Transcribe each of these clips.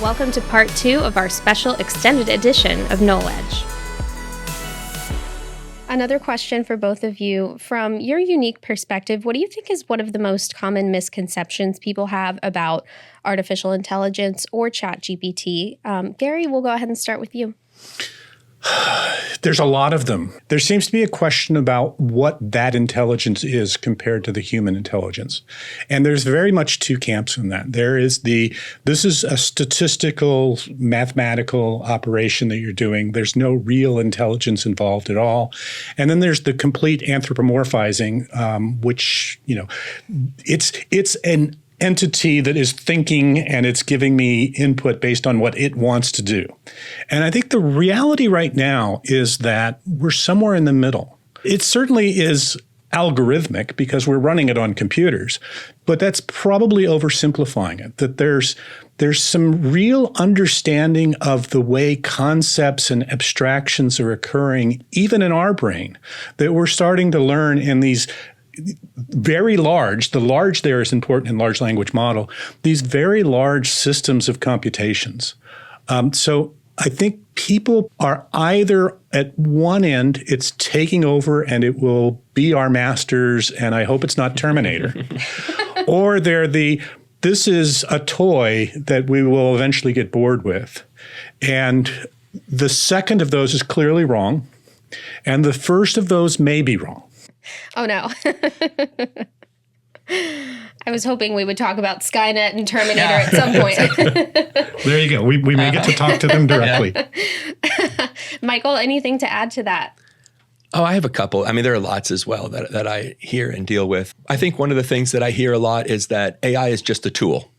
welcome to part 2 of our special extended edition of Nole Edge. Another question for both of you. From your unique perspective, what do you think is one of the most common misconceptions people have about artificial intelligence or ChatGPT? Gary, we'll go ahead and start with you. There's a lot of them. There seems to be a question about what that intelligence is compared to the human intelligence. And there's very much two camps in that. There is this is a statistical, mathematical operation that you're doing. There's no real intelligence involved at all. And then there's the complete anthropomorphizing, which, it's an entity that is thinking and it's giving me input based on what it wants to do. And I think the reality right now is that we're somewhere in the middle. It certainly is algorithmic because we're running it on computers, but that's probably oversimplifying it, that there's some real understanding of the way concepts and abstractions are occurring, even in our brain, that we're starting to learn in these very large, the large there is important in large language model, these very large systems of computations. So I think people are either at one end, it's taking over and it will be our masters, and I hope it's not Terminator, or this is a toy that we will eventually get bored with. And the second of those is clearly wrong, and the first of those may be wrong. Oh, no. I was hoping we would talk about Skynet and Terminator at some point. There you go. We may get to talk to them directly. Michael, anything to add to that? Oh, I have a couple. I mean, there are lots as well that I hear and deal with. I think one of the things that I hear a lot is that AI is just a tool.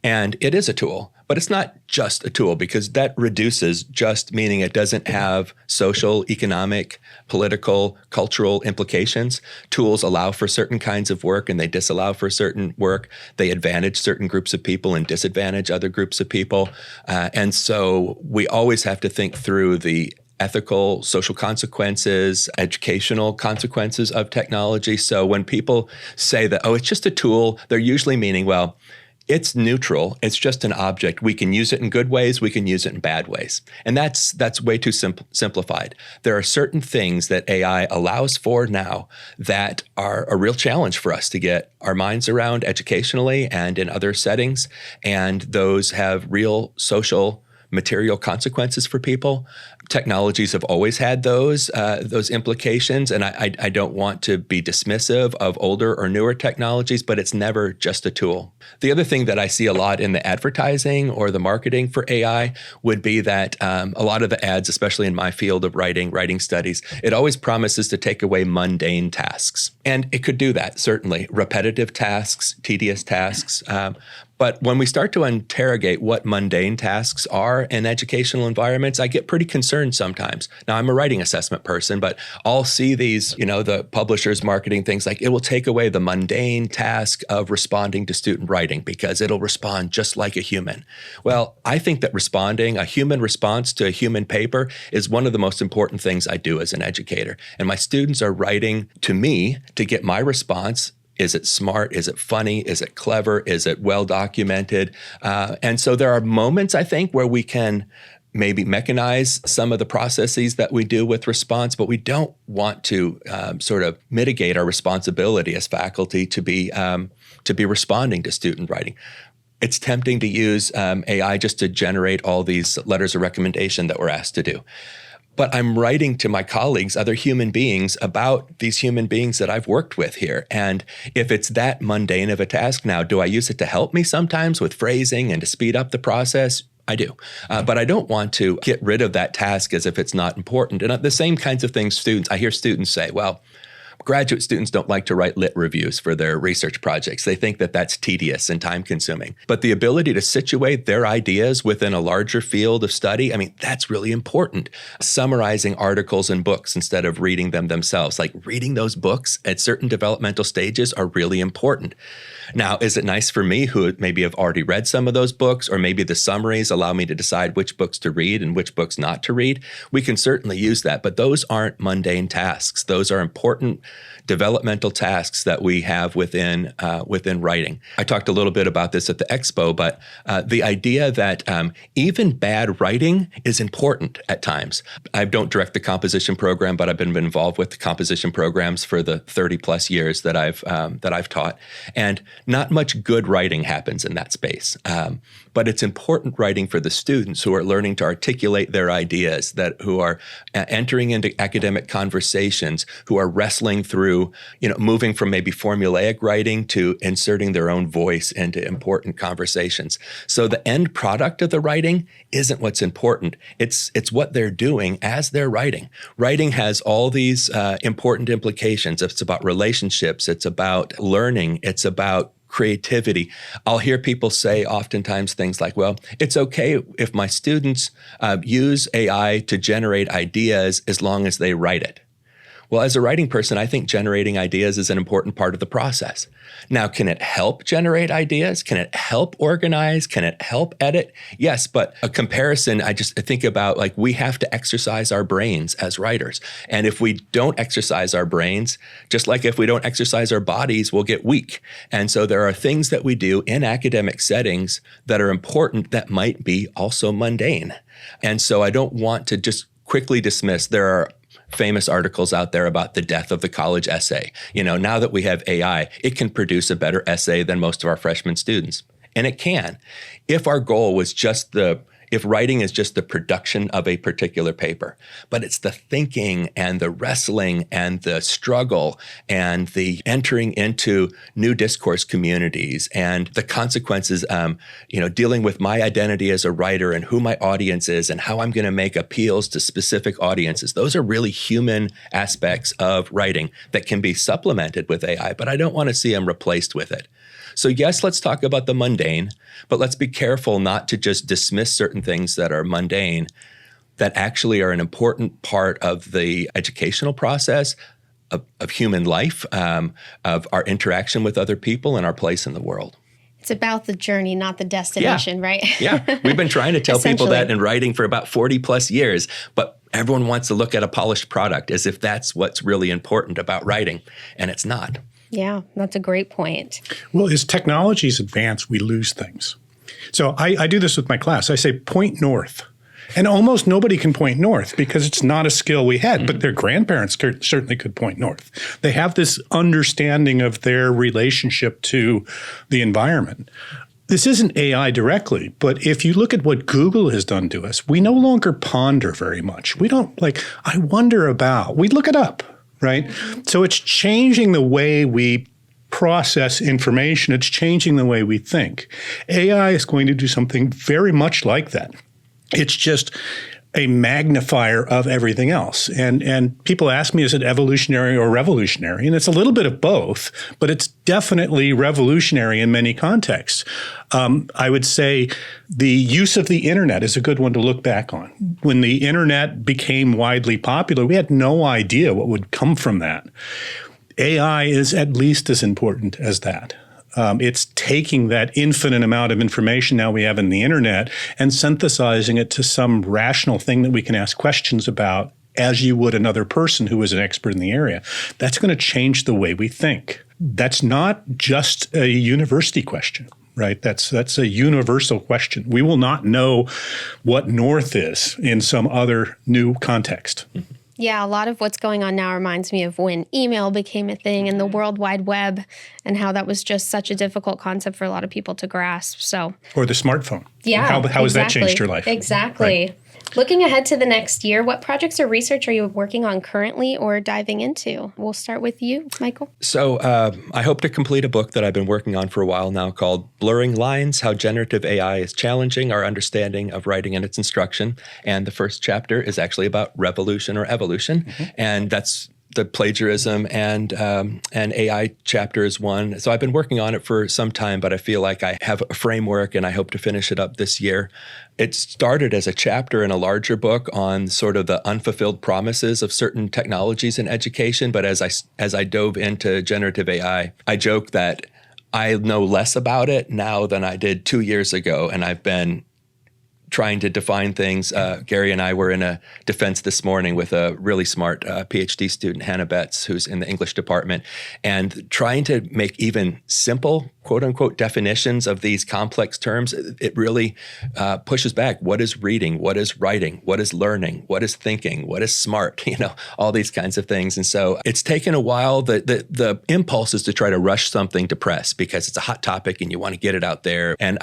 And it is a tool, but it's not just a tool, because that reduces just meaning it doesn't have social, economic, political, cultural implications. Tools allow for certain kinds of work and they disallow for certain work. They advantage certain groups of people and disadvantage other groups of people. And so we always have to think through the ethical, social consequences, educational consequences of technology. So when people say that, oh, it's just a tool, they're usually meaning, well, it's neutral. It's just an object. We can use it in good ways. We can use it in bad ways. And that's way too simplified. There are certain things that AI allows for now that are a real challenge for us to get our minds around educationally and in other settings. And those have real social, material consequences for people. Technologies have always had those implications, and I don't want to be dismissive of older or newer technologies, but it's never just a tool. The other thing that I see a lot in the advertising or the marketing for AI would be that a lot of the ads, especially in my field of writing studies, it always promises to take away mundane tasks. And it could do that, certainly. Repetitive tasks, tedious tasks. But when we start to interrogate what mundane tasks are in educational environments, I get pretty concerned sometimes. Now, I'm a writing assessment person, but I'll see these, the publishers marketing things like, it will take away the mundane task of responding to student writing because it'll respond just like a human. Well, I think that responding, a human response to a human paper, is one of the most important things I do as an educator. And my students are writing to me to get my response. Is it smart? Is it funny? Is it clever? Is it well documented? And so there are moments, I think, where we can maybe mechanize some of the processes that we do with response, but we don't want to sort of mitigate our responsibility as faculty to be responding to student writing. It's tempting to use AI just to generate all these letters of recommendation that we're asked to do. But I'm writing to my colleagues, other human beings, about these human beings that I've worked with here. And if it's that mundane of a task now, do I use it to help me sometimes with phrasing and to speed up the process? I do. But I don't want to get rid of that task as if it's not important. And the same kinds of things I hear students say, well, graduate students don't like to write lit reviews for their research projects. They think that that's tedious and time-consuming. But the ability to situate their ideas within a larger field of study, that's really important. Summarizing articles and books instead of reading them themselves, like reading those books at certain developmental stages, are really important. Now, is it nice for me, who maybe have already read some of those books, or maybe the summaries allow me to decide which books to read and which books not to read? We can certainly use that, but those aren't mundane tasks. Those are important developmental tasks that we have within writing. I talked a little bit about this at the expo, but the idea that even bad writing is important at times. I don't direct the composition program, but I've been involved with the composition programs for the 30 plus years that I've taught, and not much good writing happens in that space. But it's important writing for the students who are learning to articulate their ideas, who are entering into academic conversations, who are wrestling through, moving from maybe formulaic writing to inserting their own voice into important conversations. So the end product of the writing isn't what's important. It's what they're doing as they're writing. Writing has all these important implications. It's about relationships. It's about learning. It's about creativity. I'll hear people say oftentimes things like, well, it's okay if my students use AI to generate ideas as long as they write it. Well, as a writing person, I think generating ideas is an important part of the process. Now, can it help generate ideas? Can it help organize? Can it help edit? Yes, but a comparison, I think about, like, we have to exercise our brains as writers. And if we don't exercise our brains, just like if we don't exercise our bodies, we'll get weak. And so there are things that we do in academic settings that are important that might be also mundane. And so I don't want to just quickly dismiss. There are famous articles out there about the death of the college essay. Now that we have AI, it can produce a better essay than most of our freshman students. And it can. If our goal was if writing is just the production of a particular paper, but it's the thinking and the wrestling and the struggle and the entering into new discourse communities and the consequences, dealing with my identity as a writer and who my audience is and how I'm going to make appeals to specific audiences. Those are really human aspects of writing that can be supplemented with AI, but I don't want to see them replaced with it. So yes, let's talk about the mundane, but let's be careful not to just dismiss certain things that are mundane that actually are an important part of the educational process of human life, of our interaction with other people and our place in the world. It's about the journey, not the destination, right? Yeah. We've been trying to tell people that in writing for about 40 plus years, but everyone wants to look at a polished product as if that's what's really important about writing, and it's not. Yeah, that's a great point. Well, as technologies advance, we lose things. So I do this with my class. I say, point north. And almost nobody can point north because it's not a skill we had, but their grandparents certainly could point north. They have this understanding of their relationship to the environment. This isn't AI directly, but if you look at what Google has done to us, we no longer ponder very much. We don't I wonder about, we look it up. Right? So it's changing the way we process information. It's changing the way we think. AI is going to do something very much like that. It's just a magnifier of everything else. And people ask me, is it evolutionary or revolutionary? And it's a little bit of both, but it's definitely revolutionary in many contexts. I would say the use of the internet is a good one to look back on. When the internet became widely popular, we had no idea what would come from that. AI is at least as important as that. It's taking that infinite amount of information now we have in the internet and synthesizing it to some rational thing that we can ask questions about as you would another person who is an expert in the area. That's going to change the way we think. That's not just a university question, right? That's a universal question. We will not know what north is in some other new context. Yeah, a lot of what's going on now reminds me of when email became a thing and the World Wide Web and how that was just such a difficult concept for a lot of people to grasp. Or the smartphone. Yeah, how has that changed your life? Exactly. Right. Looking ahead to the next year, what projects or research are you working on currently or diving into? We'll start with you, Michael. So I hope to complete a book that I've been working on for a while now called Blurring Lines, How Generative AI is Challenging Our Understanding of Writing and Its Instruction. And the first chapter is actually about revolution or evolution. Mm-hmm. And that's the plagiarism and AI chapter is one. So I've been working on it for some time, but I feel like I have a framework and I hope to finish it up this year. It started as a chapter in a larger book on sort of the unfulfilled promises of certain technologies in education. But as I dove into generative AI, I joke that I know less about it now than I did 2 years ago. And I've been trying to define things. Gary and I were in a defense this morning with a really smart PhD student, Hannah Betts, who's in the English department, and trying to make even simple, quote unquote, definitions of these complex terms. It really pushes back. What is reading? What is writing? What is learning? What is thinking? What is smart? All these kinds of things. And so it's taken a while. The impulse is to try to rush something to press because it's a hot topic and you want to get it out there. And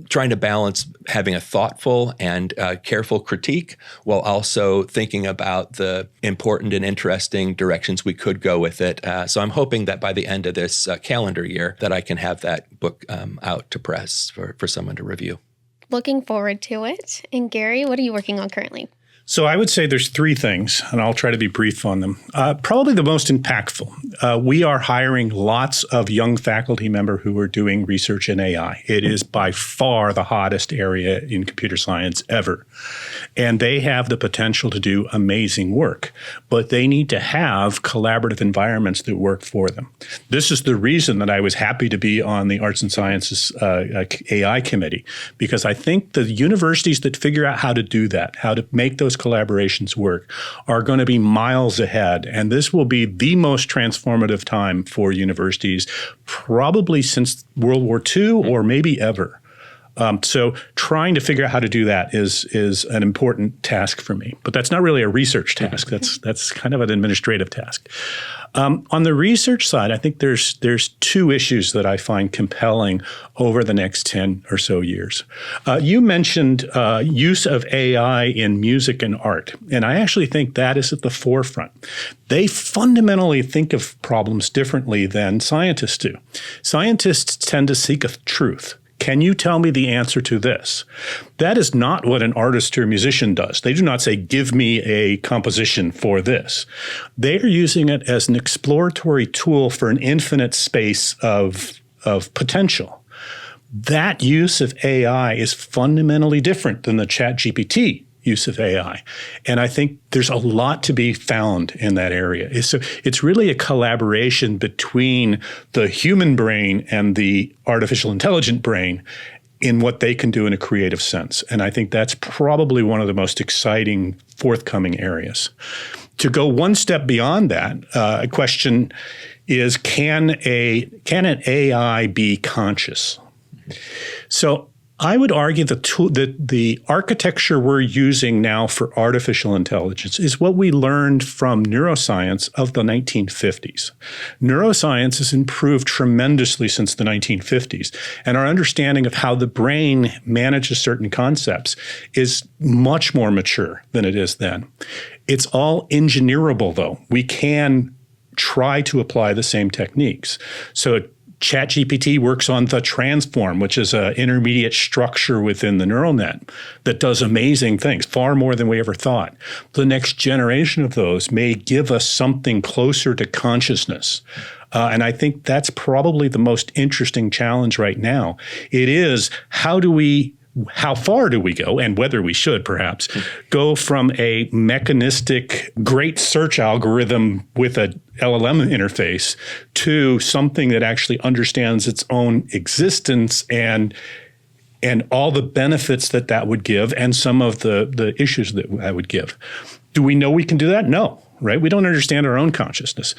trying to balance having a thoughtful and careful critique while also thinking about the important and interesting directions we could go with it. So I'm hoping that by the end of this calendar year that I can have that book out to press for someone to review. Looking forward to it. And Gary, what are you working on currently? So I would say there's three things, and I'll try to be brief on them. Probably the most impactful. We are hiring lots of young faculty members who are doing research in AI. It is by far the hottest area in computer science ever. And they have the potential to do amazing work, but they need to have collaborative environments that work for them. This is the reason that I was happy to be on the Arts and Sciences AI committee, because I think the universities that figure out how to do that, how to make those collaborations work, are going to be miles ahead. And this will be the most transformative time for universities, probably since World War II or maybe ever. So trying to figure out how to do that is an important task for me. But that's not really a research task. That's kind of an administrative task. On the research side, I think there's two issues that I find compelling over the next 10 or so years. You mentioned use of AI in music and art, and I actually think that is at the forefront. They fundamentally think of problems differently than scientists do. Scientists tend to seek a truth. Can you tell me the answer to this? That is not what an artist or musician does. They do not say, give me a composition for this. They are using it as an exploratory tool for an infinite space of potential. That use of AI is fundamentally different than the ChatGPT use of AI. And I think there's a lot to be found in that area. So it's really a collaboration between the human brain and the artificial intelligent brain in what they can do in a creative sense. And I think that's probably one of the most exciting forthcoming areas. To go one step beyond that, a question is, can an AI be conscious? So I would argue that the architecture we're using now for artificial intelligence is what we learned from neuroscience of the 1950s. Neuroscience has improved tremendously since the 1950s, and our understanding of how the brain manages certain concepts is much more mature than it is then. It's all engineerable, though. We can try to apply the same techniques. So ChatGPT works on the transform, which is an intermediate structure within the neural net that does amazing things, far more than we ever thought. The next generation of those may give us something closer to consciousness. And I think that's probably the most interesting challenge right now. It is, how far do we go, and whether we should perhaps go from a mechanistic great search algorithm with a LLM interface to something that actually understands its own existence and all the benefits that would give and some of the issues that would give. Do we know we can do that? No, right? We don't understand our own consciousness,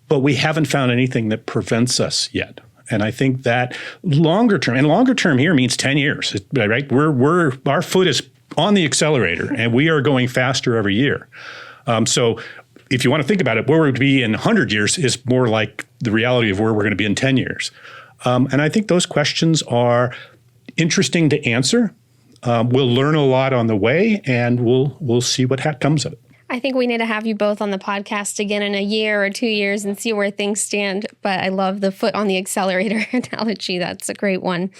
but we haven't found anything that prevents us yet. And I think that longer term here means 10 years, right? Our foot is on the accelerator and we are going faster every year. So if you want to think about it, where we're going to be in 100 years is more like the reality of where we're going to be in 10 years. And I think those questions are interesting to answer. We'll learn a lot on the way, and we'll see what comes of it. I think we need to have you both on the podcast again in a year or 2 years and see where things stand. But I love the foot on the accelerator analogy. That's a great one.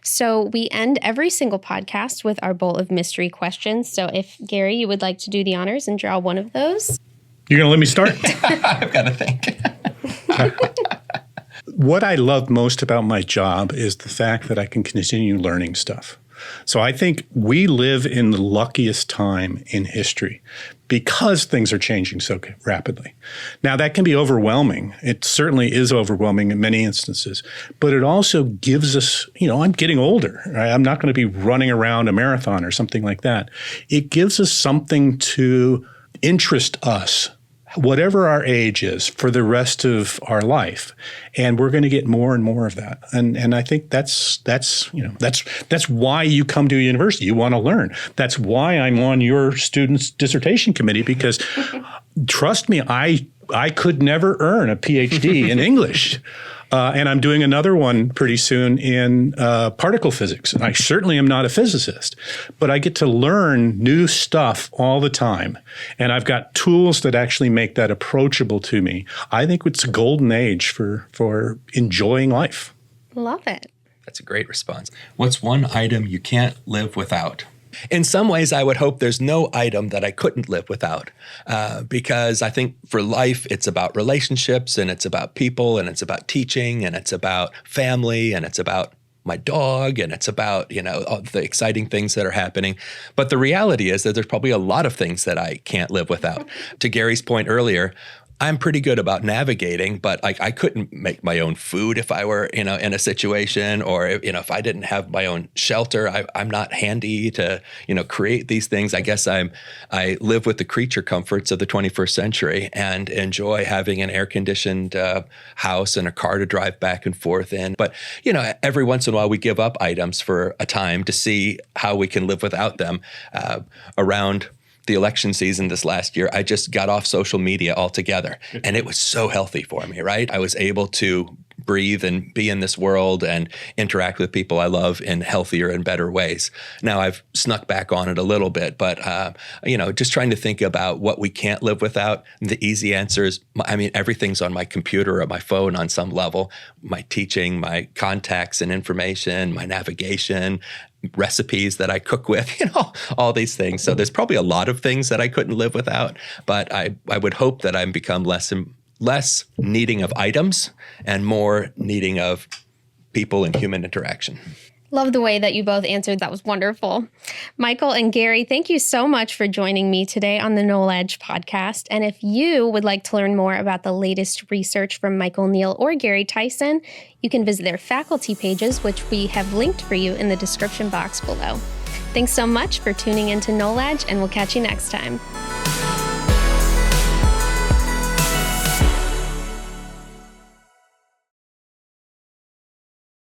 So we end every single podcast with our bowl of mystery questions. So if, Gary, you would like to do the honors and draw one of those. You're going to let me start? I've got to think. What I love most about my job is the fact that I can continue learning stuff. So I think we live in the luckiest time in history because things are changing so rapidly. Now, that can be overwhelming. It certainly is overwhelming in many instances, but it also gives us, I'm getting older. Right? I'm not going to be running around a marathon or something like that. It gives us something to interest us, whatever our age is, for the rest of our life, and we're going to get more and more of that. And I think that's why you come to a university. You want to learn. That's why I'm on your students' dissertation committee, because trust me, I could never earn a PhD in English. And I'm doing another one pretty soon in particle physics. And I certainly am not a physicist, but I get to learn new stuff all the time. And I've got tools that actually make that approachable to me. I think it's a golden age for enjoying life. Love it. That's a great response. What's one item you can't live without? In some ways, I would hope there's no item that I couldn't live without, because I think for life, it's about relationships, and it's about people, and it's about teaching, and it's about family, and it's about my dog, and it's about, all the exciting things that are happening. But the reality is that there's probably a lot of things that I can't live without. To Gary's point earlier, I'm pretty good about navigating, but I couldn't make my own food if I were, in a situation, or, if I didn't have my own shelter. I'm not handy to, create these things. I guess I live with the creature comforts of the 21st century and enjoy having an air-conditioned house and a car to drive back and forth in. But, every once in a while we give up items for a time to see how we can live without them. Around the election season this last year, I just got off social media altogether. And it was so healthy for me, right? I was able to breathe and be in this world and interact with people I love in healthier and better ways. Now I've snuck back on it a little bit, but just trying to think about what we can't live without. The easy answer is, everything's on my computer or my phone on some level. My teaching, my contacts and information, my navigation, recipes that I cook with, all these things. So there's probably a lot of things that I couldn't live without, but I would hope that I've become less needing of items and more needing of people and human interaction. Love the way that you both answered. That was wonderful. Michael and Gary, thank you so much for joining me today on the Nole Edge podcast. And if you would like to learn more about the latest research from Michael Neal or Gary Tyson, you can visit their faculty pages, which we have linked for you in the description box below. Thanks so much for tuning into Nole Edge, and we'll catch you next time.